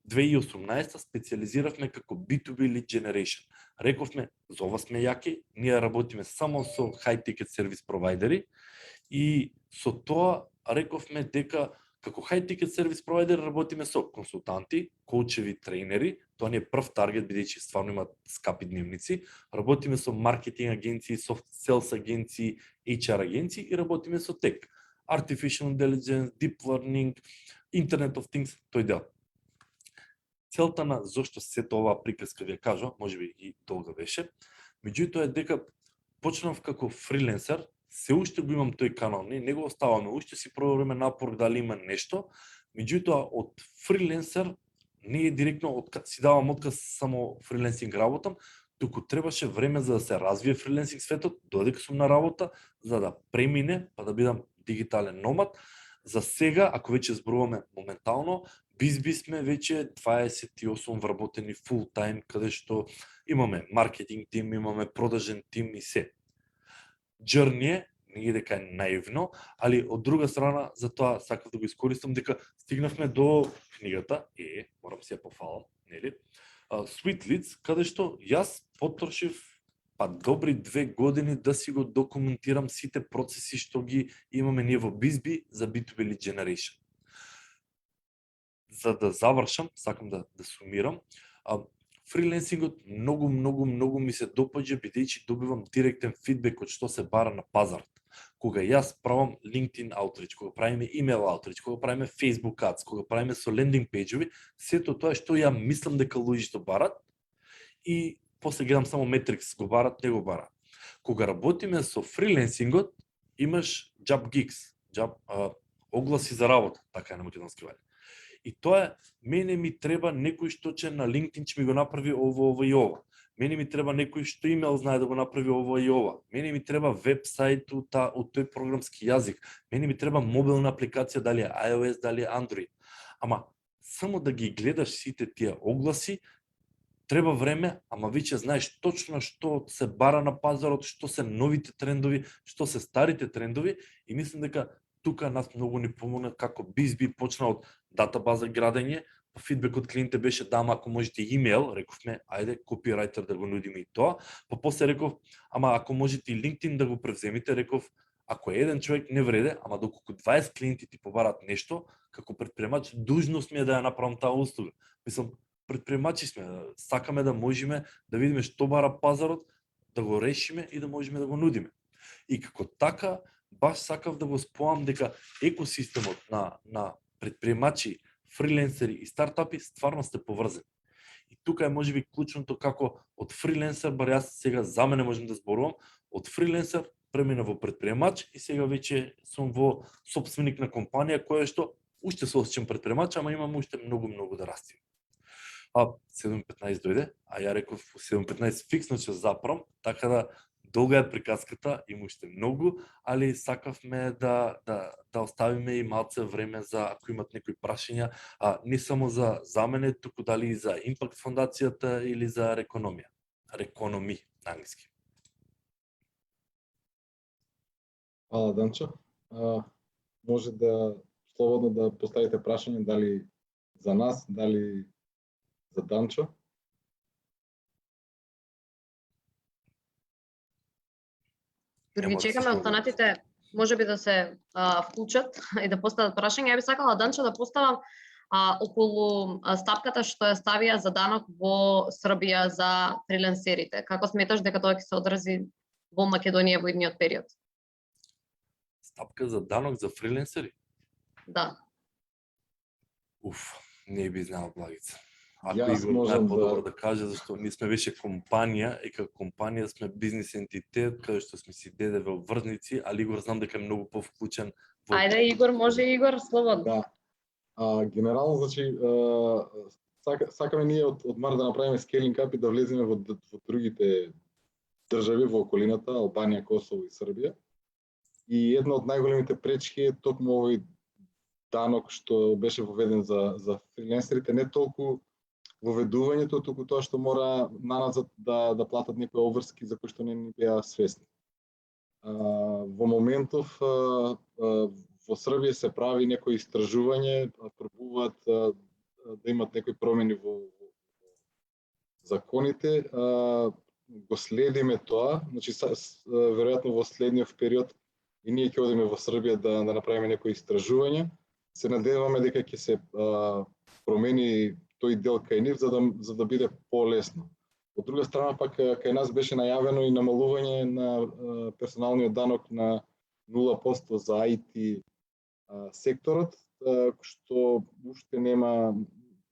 Speaker 5: 2018 специализиравме како B2B lead generation. Рековме, за ова сме јаки, ние работиме само со high ticket сервис провайдери и со тоа рековме дека како high ticket сервис провайдер работиме со консултанти, коучеви, тренери, тоа не е прв таргет бидејќи стварно имаат скапи дневници, работиме со маркетинг агенции, soft sales агенции, HR агенции и работиме со тек, artificial intelligence, deep learning, Internet of Things, тој дел. Целта на зошто сето оваа приказка ви ја кажа, можеби и долга беше, меѓутоа е дека почнав како фриленсер, се уште го имам тој канал, не го оставаме, уште си проверуваме напор дали има нешто, меѓутоа од фриленсер не е директно си давам отказ само фриленсинг работам, туку требаше време за да се развие фриленсинг светот, додека сум на работа, за да премине, па да бидам дигитален номад. За сега, ако веќе зборуваме моментално, B2B сме веќе 28 вработени full time, каде што имаме маркетинг тим, имаме продажен тим и се. Journey не е дека е наивно, али од друга страна, за тоа сакав да го искористам, дека стигнавме до книгата, морам се ја пофалам, нели? Sweet Leads, каде што јас потрошив добри 2 години да си го документирам сите процеси што ги имаме ние во B2B за B2B lead generation. За да завршам, сакам да сумирам, фриленсингот многу ми се допаѓа бидејќи добивам директен фидбек од што се бара на пазарот. Кога јас правам LinkedIn outreach, кога правиме email outreach, кога правиме Facebook ads, кога правиме со лендинг пејџови, сето тоа што ја мислам дека луѓето барат и после гледам само метрикс, го барат, не го барат. Кога работиме со фриленсингот, имаш job gigs, огласи за работа, така е на македонски вали. И тоа е, мене ми треба некој што ќе на LinkedIn ќе ми го направи ова и ова. Мене ми треба некој што имейл знае да го направи ова и ова. Мене ми треба вебсайт од тој програмски јазик. Мене ми треба мобилна апликација, дали е iOS, дали е Android. Ама само да ги гледаш сите тие огласи, треба време, ама веќе знаеш точно што се бара на пазарот, што се новите трендови, што се старите трендови и мислам дека тука нас многу ни помогна како B2B почна од датабаза градење, фидбек од клиентите беше да, ако можете имейл, рековме, ајде, копирайтер да го нудиме и тоа, па после реков, ама ако можете и LinkedIn да го превземите, реков, ако е еден човек не вреде, ама доколку 20 клиенти ти побарат нешто, како предприемач, дужност ми е да ја направам таа услуга. Мислам, предприемачи сме, сакаме да можеме да видиме што бара пазарот, да го решиме и да можеме да го нудиме. И како така, баш сакав да го споам дека екосистемот на предприемачи, фриленсери и стартапи стварно сте поврзани. И тука е можеби клучното како од фриленсер, бар јас сега за мене можам да зборувам, од фриленсер премина во предприемач и сега веќе сум во сопственик на компанија која што уште се осеќам предприемач, ама имам уште многу да растим. 7:15 дојде, а ја реков 7:15 фиксно ќе запрам, така да долга е приказката, има уште многу, али сакавме да оставиме и малце време за ако имат некои прашања, не само за мене, туку дали и за Импакт фондацијата или за Рекономија. Рекономи на англиски.
Speaker 4: Фала, Данчо. Може да слободно да поставите прашање дали за нас, дали за Данчо.
Speaker 1: Дори ги чекаме останатите, можеби да се вклучат и да постават прашања. Ја би сакала Данчо да поставам околу стапката што ја ставија за данок во Србија за фриленсерите. Како сметаш дека тоа ќе се одрази во Македонија во идниот период?
Speaker 5: Стапка за данок за фриленсери?
Speaker 1: Да.
Speaker 5: Не би знал, Благица. Ако
Speaker 4: Јас
Speaker 5: Игор
Speaker 4: можам
Speaker 5: подобро да каже, зашто ние сме веќе компанија и како компанија сме бизнес ентитет, каде што сме си ДДВ врзници, али Игор знам дека е многу повклучен
Speaker 1: Ајде, Игор, може Игор, слободно.
Speaker 4: Да. Генерално, значи, сакаме ние од март да направиме скейлинг ап и да влеземе во другите држави во околината, Албанија, Косово и Србија. И една од најголемите пречки е токму овој данок што беше воведен за фриленсерите, не толку воведувањето, туку тоа што мора наназад да платат некои обврски за кои што не беа свесни. Во моментов во Србија се прави некои истражување, пробуваат да имат некои промени во законите. Го следиме тоа, значи веројатно во следниот период и ние ќе одиме во Србија да направиме некои истражувања. Се надеваме дека ќе се промени тој дел кај нив за да биде полесно. Од друга страна пак кај нас беше најавено и намалување на персоналниот данок на 0% за IT секторот, што уште нема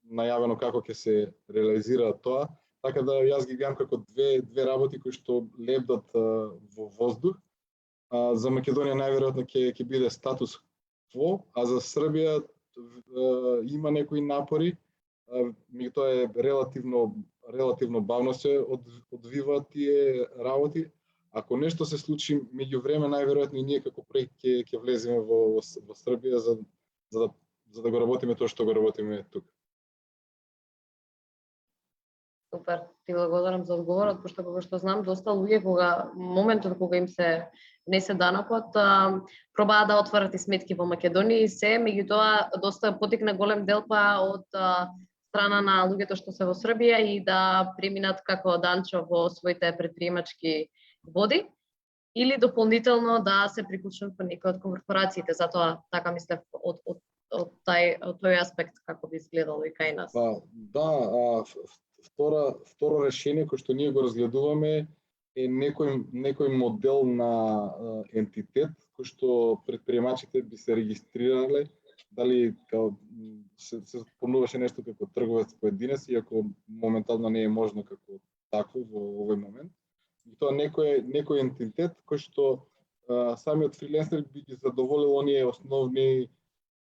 Speaker 4: најавено како ќе се реализира тоа. Така да јас ги гледам како две работи кои што лебдат во воздух. За Македонија најверојатно ќе биде статус кво, а за Србија има некои напори, меѓутоа е релативно бавно се одвиваат тие работи. Ако нешто се случи меѓувреме, најверојатно и ние како проект ќе влеземе во Србија за да го работиме тоа што го работиме тука.
Speaker 1: Супер, ти благодарам за одговорот, пошто кога што знам, доста луѓе моментот кога им се внесе данокот, пробаа да отворат и сметки во Македонија и се, меѓутоа доста потекна голем дел од страна на луѓето што се во Србија и да преминат како Данчо во своите предприемачки води или дополнително да се приклучат по некои од корпорациите. Затоа така мислев од тој аспект како би изгледало и кај нас.
Speaker 4: Да, второ решение кој што ние го разгледуваме е некој модел на ентитет кој што предприемачите би се регистрирале, дали се спомнуваше нешто како трговец поединец, иако моментално не е можно како такво во овој момент. И тоа некој ентитет кој што самиот фриленсер би ги задоволил оние основни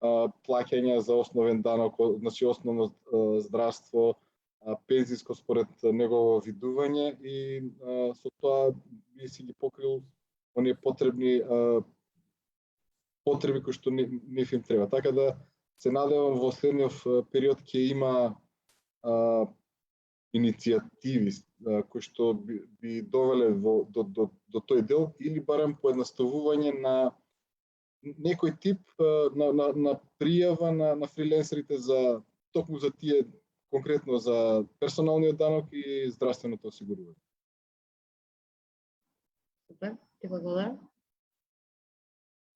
Speaker 4: плаќања за основен данок, значи основно здравство, пензиско според негово видување и со тоа би си ги покрил оние потреби кои што нив им треба. Така да се надевам во следниот период ќе има иницијативи кои што би довеле до тој дел или барем поедноставување на некој тип на пријава на фриленсерите за токму за тие конкретно за персоналниот данок и здравственото осигурување.
Speaker 1: Супер, ти благодарам.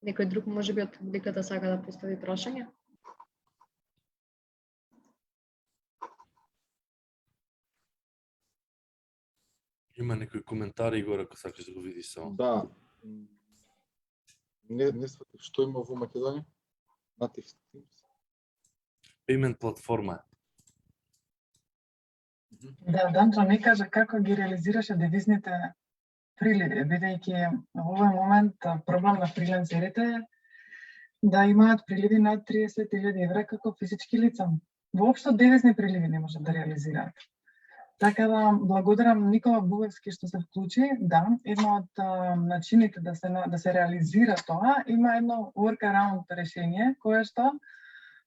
Speaker 1: Некој друг можеби од публиката сака да постави прашање?
Speaker 5: Има некои коментари, Игор, ако сакаш да го видиш само.
Speaker 4: Да. Не сватив што има во Македонија? Native Teams.
Speaker 5: Payment платформа.
Speaker 3: Да, Данчо ми кажа како ги реализираше девизните приливи, бидејќи во овој момент проблем на фриленсерите е да имаат приливи над 30.000 евра како физички лица. Воопшто девизни приливи не можат да реализираат. Така да благодарам Никола Буевски што се вклучи. Да, една од начините да се реализира тоа, има едно workaround решение кое што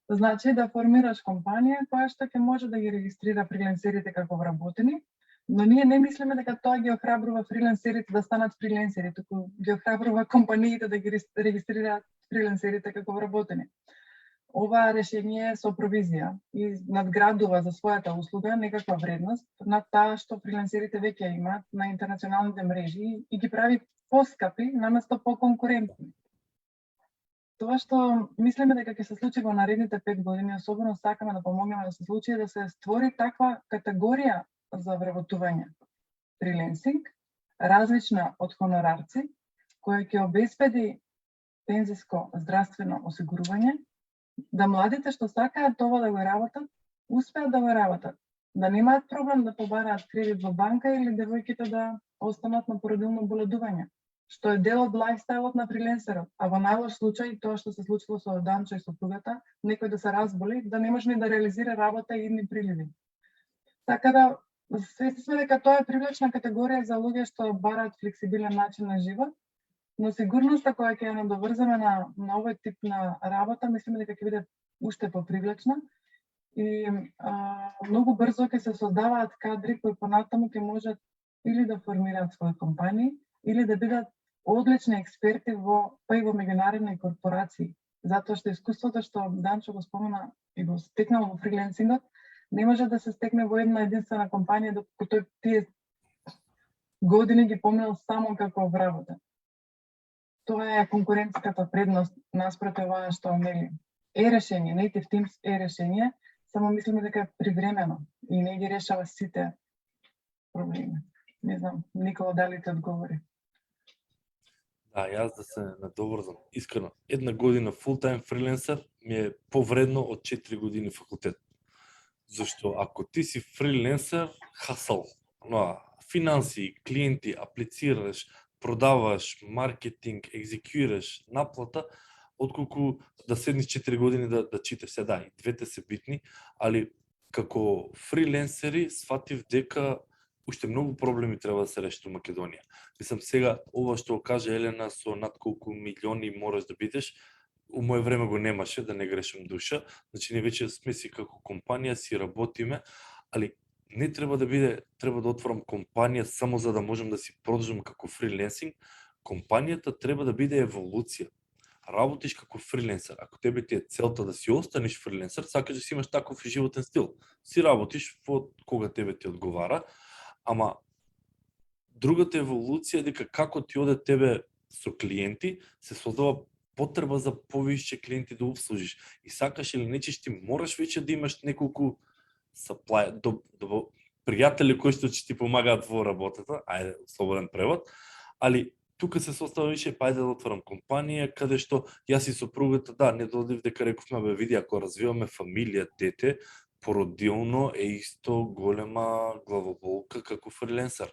Speaker 3: значи да формираш компанија која што ќе може да ги регистрира фриленсерите како вработени, но ние не мислиме дека тоа ги охрабрува фриленсерите да станат фриленсери, туку ги охрабрува компаниите да ги регистрираат фриленсерите како вработени. Ова решение е со провизија и надградува за својата услуга некаква вредност над таа што фриленсерите веќе имаат на интернационалните мрежи и ги прави поскапи наместо поконкурентни. Тоа што мислиме дека ќе се случи во наредните 5 години, особено сакаме да помогнеме да се случи, да се створи таква категорија за вработување. Фриленсинг, различна од хонорарци, која ќе обезбеди пензиско здравствено осигурување, да младите што сакаат тоа да го работат, успеат да го работат, да немаат проблем да побараат кредит во банка или девојките да останат на породилно боледување. што е дел од лајфстајлот на фриленсерот. А во најлош случај, тоа што се случило со Данчо и сопругата, некој да се разболи, да не може ни да реализира работа и идни приливи. Така да, свесни сме дека тоа е привлечна категорија за луѓе што бараат флексибилен начин на живот, но сигурноста која ќе ја надоврземе на овој тип на работа, мислиме дека ќе биде уште попривлечна и многу брзо ќе се создаваат кадри кои понатаму ќе можат или да формираат своји компании, или да бидат одлични експерти па и во меѓународни корпорации. Затоа што искуството што Данчо го спомена и го стекнал во фриленсингот, не може да се стекне во една единствена компанија, докато тој тие години ги помнел само како вработен. Тоа е конкурентската предност наспроти оваа што е решение, Native Teams е решение, само мислиме дека е привремено и не ги решава сите проблеми. Не знам, Никола, дали те одговори?
Speaker 5: Да, јас да се надоврзам. Искрено, една година фултайм фриленсер ми е повредно од 4 години факултет. Зашто ако ти си фриленсер, хасал, финанси, клиенти, аплицираш, продаваш, маркетинг, екзекуираш, наплата, отколку да седнеш 4 години да читаш. Да, и двете се битни, али како фриленсери сватив дека уште многу проблеми треба да се решат во Македонија. Мислам, сега, ова што кажа Елена, со над колку милиони мораш да бидеш, у моје време го немаше, да не грешам душа. Значи, ние веќе сме си како компанија, си работиме, али не треба да биде, треба да отворам компанија само за да можам да си продолжам како фриленсинг. Компанијата треба да биде еволуција. Работиш како фриленсер. Ако тебе ти е целта да си останеш фриленсер, сакаш да си имаш таков животен стил. Си работиш во кога тебе ти одговара, ама другата еволуција е дека како ти оде тебе со клиенти, се создава потреба за повише клиенти да обслужиш. И сакаш или нечеш, ти мораш веќе да имаш неколку пријатели кои што ќе ти помагаат во работата, ајде, слободен превод, али тука се состава више, па ајде да отворам компанија, каде што јас и сопругата, да, не додив дека рековме, бе, види, ако развиваме фамилија, дете, породилно е исто голема главоболка како фриленсер.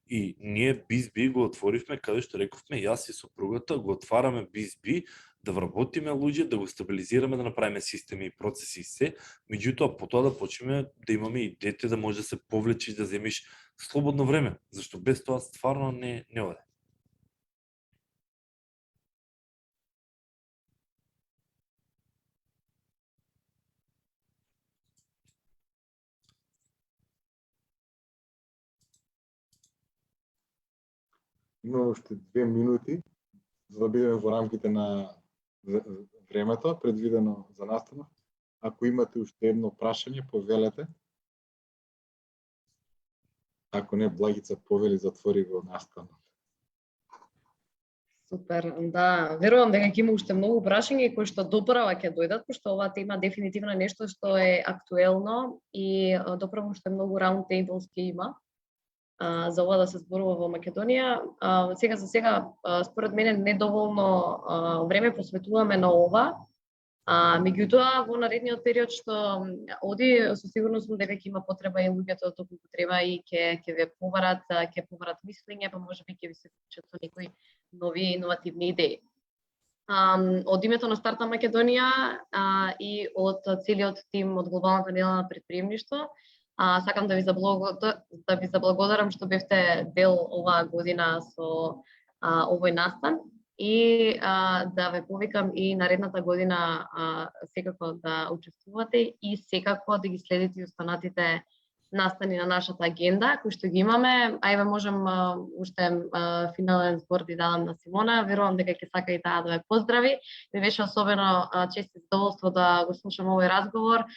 Speaker 5: И ние BizB го отворивме, каде што рековме, јас и сопругата го отвараме BizB, да вработиме луѓе, да го стабилизираме, да направиме системи и процеси и се, меѓутоа потоа да почнеме да имаме и дете, да може да се повлечеш, да земиш слободно време, зашто без тоа стварно не оде.
Speaker 4: Имаме уште 2 минути, за да бидеме во рамките на времето предвидено за настанок. Ако имате уште едно прашање, повелете. Ако не, Благица повели, затвори го настанок.
Speaker 1: Супер, да, верувам дека ќе има уште многу прашања кои што доправа ќе дојдат, пошто оваа тема дефинитивно е нешто што е актуелно и доправа уште многу round tables ќе има за ова да се зборува во Македонија. Сега за сега, според мене, недоволно време посветуваме на ова. Меѓутоа, во наредниот период што оди, со сигурност дека ќе има потреба и луѓето доколку треба и ќе ве поварат мислење, па можеби ќе ви се вклучат со некои нови иновативни идеи. Од името на Старта Македонија и од целиот тим од Глобалната недела на предприемништво, сакам да ви заблагодарам што бевте дел оваа година со овој настан и да ве повикам и наредната година секако да учествувате и секако да ги следите и останатите настани на нашата агенда, кои што ги имаме. Ајде можем уште финален збор да дадам на Симона. Верувам дека ќе сака и таа да ве поздрави. Ми беше особено чест и задоволство да го слушам овој разговор.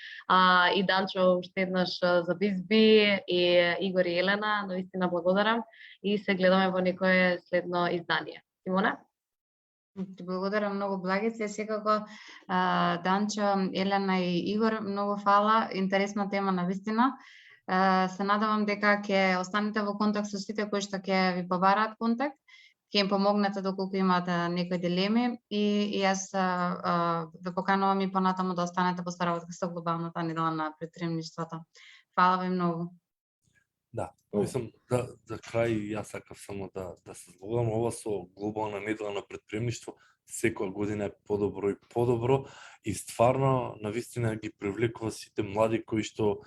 Speaker 1: И Данчо уште еднаш за BizB и Игор и Елена, наистина благодарам и се гледаме во некое следно издание. Симона?
Speaker 2: Ти благодарам многу, Благица, секако Данчо, Елена и Игор, многу фала, интересна тема навистина. Се надевам дека ќе останете во контакт со сите кои што ќе ви побараат контакт, ќе им помогнете доколку имаат некои дилеми и јас ве поканувам и понатаму да останете во соработка со Глобалната недела на предприемништвото. Фала ви многу.
Speaker 5: Да,
Speaker 4: Добро.
Speaker 5: мислам за крај јас сакав само да се збогам ова со глобална недела на претприемништво секоја година е подобро и подобро и стварно навистина ги привлекува сите млади кои што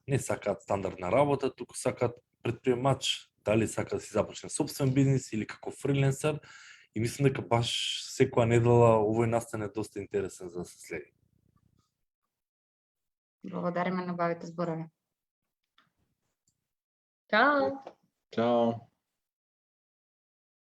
Speaker 5: не сакаат стандардна работа, туку сакаат претприемач, дали сака да си започне собствен бизнис или како фриленсер и мислам дека баш секоја недела овој настан е доста интересен за да се следи.
Speaker 2: Благодариме на убавите зборови.
Speaker 1: Чао!
Speaker 4: Чао.